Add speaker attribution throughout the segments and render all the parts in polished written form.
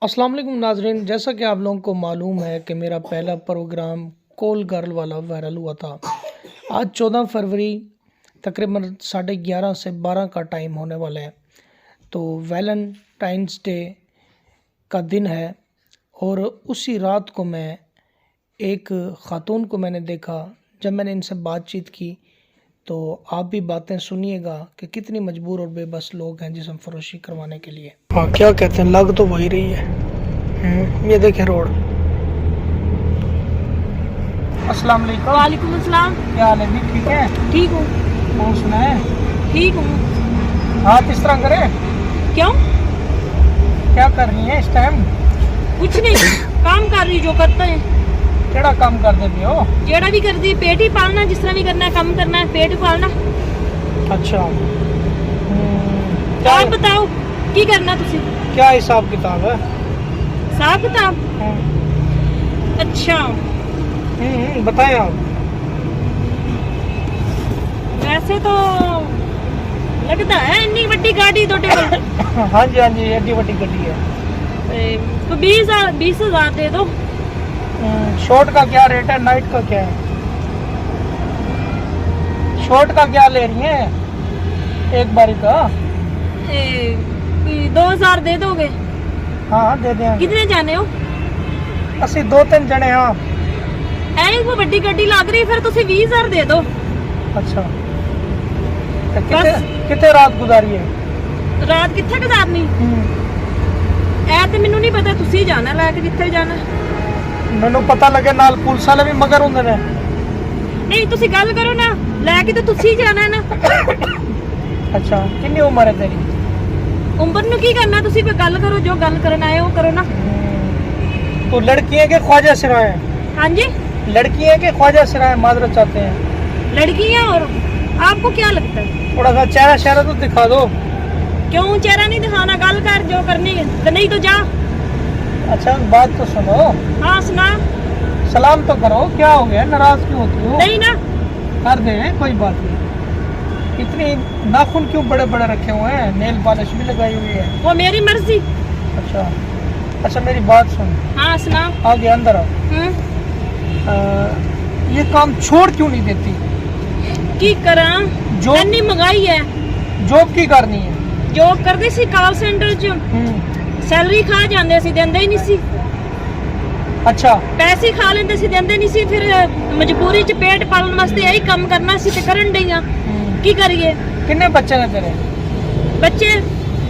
Speaker 1: अस्सलाम वालेकुम नाजरीन, जैसा कि आप लोगों को मालूम है कि मेरा पहला प्रोग्राम कॉल गर्ल वाला वायरल हुआ था। आज 14 फरवरी तकरीबन 11:30 से 12 का टाइम होने वाला है। तो वैलेंटाइंस डे का दिन है और उसी रात को मैं एक ख़ातून को मैंने देखा। जब मैंने इनसे बातचीत की तो आप भी बातें सुनिएगा कि कितनी मजबूर और बेबस लोग हैं जिस्म फरोशी करवाने के लिए। हाँ, क्या कहते हैं, लग तो वही रही है। ये देखें रोड। अस्सलाम वालेकुम।
Speaker 2: वालेकुम अस्सलाम।
Speaker 1: क्या हाल है जी? ठीक है?
Speaker 2: ठीक हूँ।
Speaker 1: कौन सुना है?
Speaker 2: ठीक हूँ।
Speaker 1: हाथ इस तरह करें।
Speaker 2: क्यों?
Speaker 1: क्या कर रही है इस टाइम?
Speaker 2: कुछ नहीं, काम कर रही जो करते हैं।
Speaker 1: केड़ा काम कर देती हो?
Speaker 2: जेड़ा भी कर दी, पेट ही पालना, जिस तरह भी करना है, काम करना है, पेट ही पालना।
Speaker 1: अच्छा,
Speaker 2: आप बताओ की करना तुसी?
Speaker 1: क्या हिसाब किताब है?
Speaker 2: हिसाब किताब? अच्छा,
Speaker 1: बताएं आप।
Speaker 2: वैसे तो लगता है इतनी बड़ी गाड़ी तो
Speaker 1: हाँ जी, एडी बड़ी गड्डी है।
Speaker 2: तो 20,000 दे दो।
Speaker 1: शॉर्ट का क्या रेट है, नाइट का क्या है? शॉर्ट का क्या ले रही है एक बारी का?
Speaker 2: 2,000 दे दोगे?
Speaker 1: हाँ दे देंगे।
Speaker 2: कितने जाने हो?
Speaker 1: असि 2-3 जने। हाँ
Speaker 2: ऐ वो बड़ी गड्डी लग रही, फिर तुसी 20,000 दे दो।
Speaker 1: अच्छा, कितने रात गुजारी है?
Speaker 2: रात किथे गुजारनी ऐ ते मैनू नहीं पता, तुसी जाना लैके जिथे जाना।
Speaker 1: मैनू पता लगे नाल पुलिस वाले भी मगर होंगे ने।
Speaker 2: नहीं, तुसी गल करो ना, लैके तो तुसी जाना है ना।
Speaker 1: अच्छा, कितनी उम्र है तेरी?
Speaker 2: उम्र नु की करना, तुसी पे गल करो, जो गल करना है वो करो ना।
Speaker 1: तो लड़की है कि ख्वाजा सिराए?
Speaker 2: हाँ जी,
Speaker 1: लड़की है कि ख्वाजा सिराए माजरत चाहते हैं?
Speaker 2: लड़कियां। और आपको क्या लगता है?
Speaker 1: थोड़ा सा चेहरा शहरा तो दिखा दो।
Speaker 2: क्यों चेहरा नहीं दिखाना? गल कर, जो करनी है, तो नहीं तो जा।
Speaker 1: अच्छा, बात तो सुनो।
Speaker 2: हाँ सुना।
Speaker 1: सलाम तो करो, क्या हो गया, नाराज क्यों होती हो?
Speaker 2: नहीं ना,
Speaker 1: कर दे, कोई बात नहीं। इतनी नाखून क्यों बड़े बड़े रखे हुए हैं? नेल पॉलिश भी लगाई हुई है।
Speaker 2: वो मेरी मर्जी।
Speaker 1: अच्छा, मेरी बात सुन।
Speaker 2: हाँ सुना।
Speaker 1: आगे अंदर आओ। ये काम छोड़ क्यों नहीं देती?
Speaker 2: की करा,
Speaker 1: जो
Speaker 2: इतनी महंगाई है।
Speaker 1: जॉब की करनी है?
Speaker 2: जॉब करदी सी कॉल सेंटर च, सैलरी खा जांदे सी, देंदे ही नहीं सी।
Speaker 1: अच्छा,
Speaker 2: पैसे खा लेंदे सी, देंदे नहीं सी। फिर मजबूरी च पेट पालन वास्ते यही काम करना सी ते करन डईयां। की करिए?
Speaker 1: कितने बच्चे हैं तेरे?
Speaker 2: बच्चे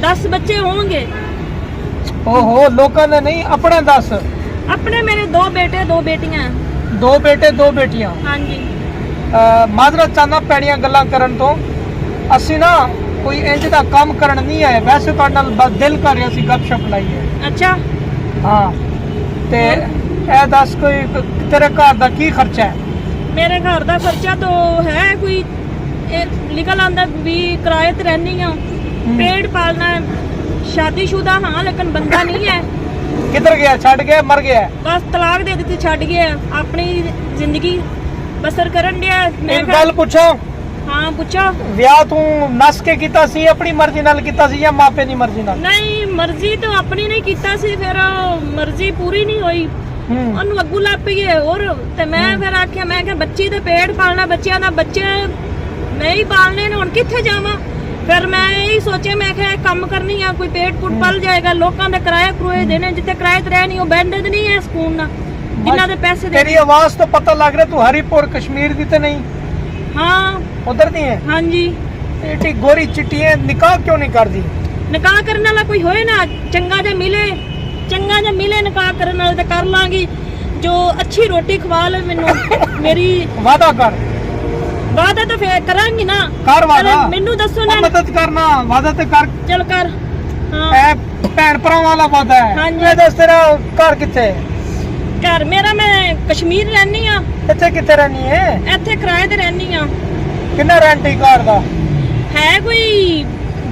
Speaker 2: 10 बच्चे होंगे।
Speaker 1: ओहो, लोगों ने नहीं, अपने 10?
Speaker 2: अपने मेरे 2 बेटे 2 बेटियां।
Speaker 1: 2 बेटे 2 बेटियां।
Speaker 2: हाँ जी।
Speaker 1: माजरत चाहना पैड़ियां गल्लां करन तो। ਅਸੀਂ ना कोई इंज दा काम करन नहीं आए, वैसे तो नाल बस दिल कर रहा सी गपशप लाइए।
Speaker 2: अच्छा।
Speaker 1: हाँ, ते ए दस कोई तेरे घर दा की खर्चा है?
Speaker 2: मेरे घर दा खर्चा तो है कोई निकल आंदा भी, किराए ते रहनी आ, पेट पालना है, शादीशुदा हाँ लेकिन बंदा नहीं है।
Speaker 1: किधर गया? छड़ गया? मर गया?
Speaker 2: बस तलाक दे दी, छड़ गया, अपनी जिंदगी बसर करन दिया।
Speaker 1: एक गल पूछो।
Speaker 2: हाँ पूछो।
Speaker 1: ਵਿਆਹ ਤੂੰ ਨਸ ਕੇ ਕੀਤਾ ਸੀ, ਆਪਣੀ ਮਰਜ਼ੀ ਨਾਲ ਕੀਤਾ ਸੀ ਜਾਂ ਮਾਪੇ ਦੀ ਮਰਜ਼ੀ ਨਾਲ?
Speaker 2: ਨਹੀਂ, ਮਰਜ਼ੀ ਤਾਂ ਆਪਣੀ ਨਹੀਂ ਕੀਤਾ ਸੀ, ਫਿਰ ਮਰਜ਼ੀ ਪੂਰੀ ਨਹੀਂ ਹੋਈ। ਉਹਨੂੰ ਅੱਗੂ ਲੱਗ ਪਈ ਹੋਰ, ਤੇ ਮੈਂ ਫਿਰ ਆਖਿਆ, ਮੈਂ ਕਿਹਾ ਬੱਚੀ ਦੇ ਪੇਟ ਪਾਲਣਾ, ਬੱਚਿਆਂ ਦਾ ਬੱਚੇ ਨਹੀਂ ਪਾਲਣੇ ਨੇ, ਹੁਣ ਕਿੱਥੇ ਜਾਵਾਂ? ਫਿਰ ਮੈਂ ਇਹੀ ਸੋਚਿਆ, ਮੈਂ ਕਿਹਾ ਕੰਮ ਕਰਨੀ ਆ, ਕੋਈ ਪੇਟ ਪੁੱਟ ਪਲ ਜਾਏਗਾ। ਲੋਕਾਂ ਦਾ ਕਿਰਾਇਆ ਕਰੋਏ ਦੇਣੇ, ਜਿੱਥੇ ਕਿਰਾਏ ਤੇ ਰਹਿਣੀ ਉਹ ਬੈਂਡਡ ਨਹੀਂ ਹੈ ਸਕੂਨ ਨਾਲ, ਜਿਨ੍ਹਾਂ ਦੇ ਪੈਸੇ ਦੇ।
Speaker 1: ਤੇਰੀ ਆਵਾਜ਼ ਤੋਂ ਪਤਾ ਲੱਗ ਰਿਹਾ ਤੂੰ ਹਰੀਪੁਰ ਕਸ਼ਮੀਰ ਦੀ ਤੇ ਨਹੀਂ?
Speaker 2: हाँ
Speaker 1: उधर दी है?
Speaker 2: हाँ जी।
Speaker 1: एटी गोरी चिट्टी है, निकाह क्यों नहीं कर दी?
Speaker 2: निकाह करने वाला कोई होए ना, चंगा जा मिले निकाह करने वाला, तो कर लांगी। जो अच्छी रोटी खवा ले मैनू, मेरी
Speaker 1: वादा कर।
Speaker 2: वादा तो फिर करांगी ना।
Speaker 1: कर वादा।
Speaker 2: मैनू दसो ना,
Speaker 1: मदद करना, वादा ते कर।
Speaker 2: चल कर। हाँ,
Speaker 1: ए भैन भरावां वाला वादा है।
Speaker 2: हाँ जी।
Speaker 1: मैं दस तेरा घर किथे?
Speaker 2: घर मेरा, मैं कश्मीर रहनी आ।
Speaker 1: इत्थे किथे रहनी है?
Speaker 2: इत्थे किराए ते रहनी आ।
Speaker 1: कितना रेंट है घर दा?
Speaker 2: है कोई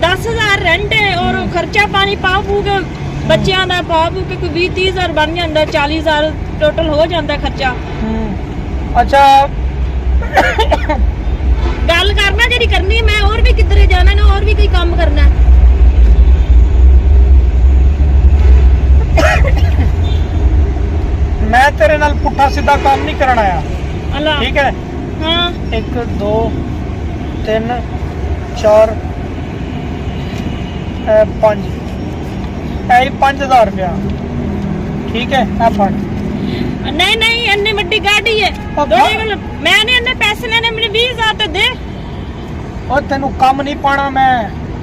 Speaker 2: 10,000 रेंट है, और खर्चा पानी पाओ पू के बच्चों का पाओ पू के कोई 20-30,000 बन जाता, 40,000 टोटल हो जाता खर्चा।
Speaker 1: अच्छा,
Speaker 2: गल करना जी करनी, मैं और भी किधरे जाना ना, और भी कोई काम करना।
Speaker 1: पुट्ठा सीधा काम नहीं करना आया,
Speaker 2: अल्लाह
Speaker 1: ठीक है।
Speaker 2: हाँ
Speaker 1: 1 2 3 4 5 5000 रुपया, ठीक है। ए फड़
Speaker 2: नहीं नहीं इन्नी वड्डी गाड़ी है
Speaker 1: अब
Speaker 2: दोड़े कोल मैंने इन्ने पैसे लेने मैंने 20000 तो दे
Speaker 1: और तेनू काम नहीं पाना मैं,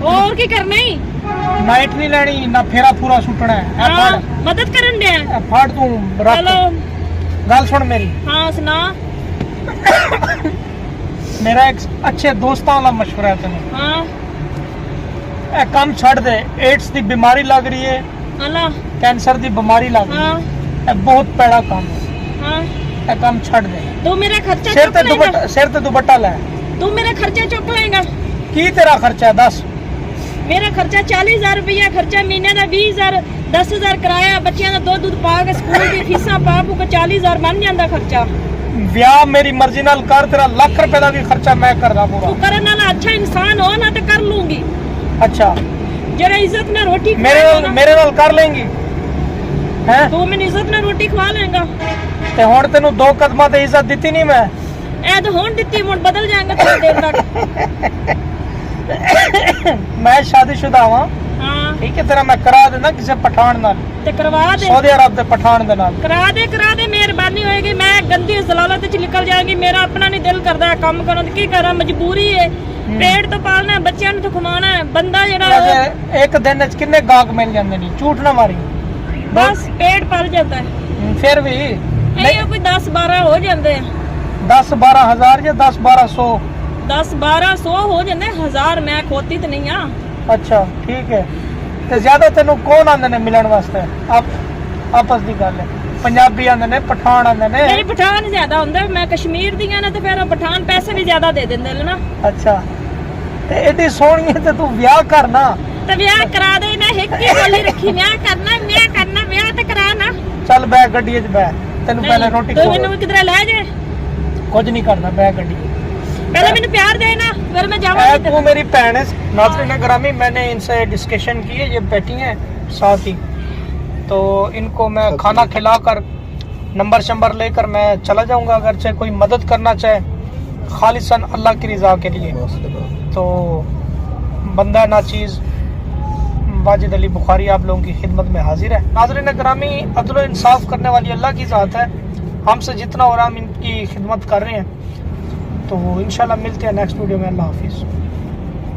Speaker 2: और की करना ही
Speaker 1: नाइट नहीं लेनी ना फेरा पूरा सुटना है। ए
Speaker 2: हाँ,
Speaker 1: फड़
Speaker 2: मदद करन दे
Speaker 1: ए फड़ तू रख,
Speaker 2: चलो
Speaker 1: गल सुन मेरी।
Speaker 2: हाँ सुना
Speaker 1: मेरा एक अच्छे दोस्तां वाला मशवरा है तेनू,
Speaker 2: हाँ
Speaker 1: ए काम छड़ दे। एड्स दी बीमारी लग रही है,
Speaker 2: अल्लाह
Speaker 1: कैंसर दी बीमारी लग रही
Speaker 2: हाँ
Speaker 1: है, ए बहुत पैड़ा काम है,
Speaker 2: हाँ
Speaker 1: ए काम छड़ दे।
Speaker 2: तू मेरा खर्चा
Speaker 1: सिर
Speaker 2: चुक
Speaker 1: ते
Speaker 2: लेगा
Speaker 1: दुपट्टा, सिर ते दुपट्टा ले।
Speaker 2: तू मेरा खर्चा चुक लेगा
Speaker 1: की तेरा खर्चा है दस?
Speaker 2: मेरा खर्चा 40000 रुपया खर्चा महीने का 20000 10000 किराया बच्चों का दूध पा के स्कूल की फीसा पा पू के 40000 बन जाता खर्चा
Speaker 1: ਵਿਆਹ ਮੇਰੀ ਮਰਜ਼ੀ ਨਾਲ ਕਰ, ਤੇਰਾ ਲੱਖ ਰੁਪਏ ਦਾ ਵੀ ਖਰਚਾ ਮੈਂ ਕਰਦਾ
Speaker 2: तू
Speaker 1: ਪੂਰਾ।
Speaker 2: करने वाला अच्छा इंसान हो ना तो कर लूंगी
Speaker 1: ਅੱਛਾ
Speaker 2: जरा इज्जत में रोटी
Speaker 1: ਮੇਰੇ ਨਾਲ ਕਰ ਲੇਂਗੀ ਹੈ?
Speaker 2: तू मैंने इज्जत में रोटी खवा लेगा
Speaker 1: ਤੇ ਹੁਣ ਤੈਨੂੰ 2 ਕਦਮਾਂ ਤੇ ਇੱਜ਼ਤ ਦਿੱਤੀ ਨਹੀਂ ਮੈਂ।
Speaker 2: ए तो होन दित्ती मुड़ बदल जाएंगे थोड़ी देर तक
Speaker 1: ਮੈਂ ਸ਼ਾਦੀशुदा ਹਾਂ,
Speaker 2: हाँ
Speaker 1: ਠੀਕ ਹੈ। ਤੇਰਾ ਮੈਂ ਕਰਾ ਦੇਣਾ ਕਿਸੇ ਪਠਾਨ ਨਾਲ,
Speaker 2: ते करवा दे
Speaker 1: ਸਾਊਦੀ ਅਰਬ ਦੇ ਪਠਾਨ ਦੇ ਨਾਲ।
Speaker 2: करा दे मेहरबानी होएगी मैं गंदी जलालत च निकल जाएंगी मेरा अपना नहीं दिल करता काम करने की करा मजबूरी है पेट तो पालना है बच्चों तो खवाना है बंदा जेड़ा
Speaker 1: ਵੈਸੇ ਇੱਕ ਦਿਨ ਵਿੱਚ ਕਿੰਨੇ ਗਾਹਕ ਮਿਲ ਜਾਂਦੇ ਨੇ, ਝੂਠ ਨਾ ਮਾਰੀ।
Speaker 2: बस पेट पल जाता है
Speaker 1: ਫਿਰ ਵੀ
Speaker 2: नहीं कोई 10-12 हो जाते हैं
Speaker 1: 10-12 ਹਜ਼ਾਰ ਜਾਂ 10-1200?
Speaker 2: 10-1200 हो जाते 1000 मैं खोती तो नहीं हाँ
Speaker 1: ਅੱਛਾ ਠੀਕ ਹੈ। ਤੇ ਜ਼ਿਆਦਾ ਤੈਨੂੰ ਕੌਣ ਆਂਦੇ ਨੇ ਮਿਲਣ ਵਾਸਤੇ? ਆਪਸ ਦੀ ਗੱਲ ਹੈ, ਪੰਜਾਬੀ ਆਂਦੇ ਨੇ, ਪਠਾਨ ਆਂਦੇ ਨੇ।
Speaker 2: मेरी पठान ज्यादा होंगे मैं कश्मीर दी ना तो फिर पठान पैसे भी ज्यादा दे देंगे ना
Speaker 1: ਅੱਛਾ ਤੇ ਐਡੀ ਸੋਹਣੀ ਹੈ ਤੇ ਤੂੰ ਵਿਆਹ ਕਰਨਾ।
Speaker 2: तो ब्याह करा दे ना एक ही बोली रखी ब्याह करना ब्याह तो करा ना
Speaker 1: ਚੱਲ ਬੈ ਗੱਡੀ 'ਚ ਬੈ, ਤੈਨੂੰ ਪਹਿਲਾਂ ਰੋਟੀ
Speaker 2: तू
Speaker 1: ਖਵਾ।
Speaker 2: मैनू किधर ले जाए
Speaker 1: ਕੁਝ ਨਹੀਂ ਕਰਨਾ, ਬੈ ਗੱਡੀ 'ਚ।
Speaker 2: पहले मैंने प्यार देना फिर मैं
Speaker 1: ऐ
Speaker 2: जाऊंगी
Speaker 1: तू मेरी बहन है नाज़रीन ग्रामी, मैंने इनसे डिस्कशन की है, ये बैठी हैं साथ ही, तो इनको मैं खाना खिलाकर नंबर शंबर लेकर मैं चला जाऊंगा। अगर चाहे कोई मदद करना चाहे खालिसन अल्लाह की रज़ा के लिए, तो बंदा नाचीज़ वाजिद अली बुखारी आप लोगों की खिदमत में हाजिर है। नाज़रीन ग्रामी, अदल इंसाफ करने वाली अल्लाह की ज़ात है, हमसे जितना हो रहा हम इनकी खिदमत कर रहे हैं। तो इंशाल्लाह मिलते हैं नेक्स्ट वीडियो में। अल्लाह हाफिज़।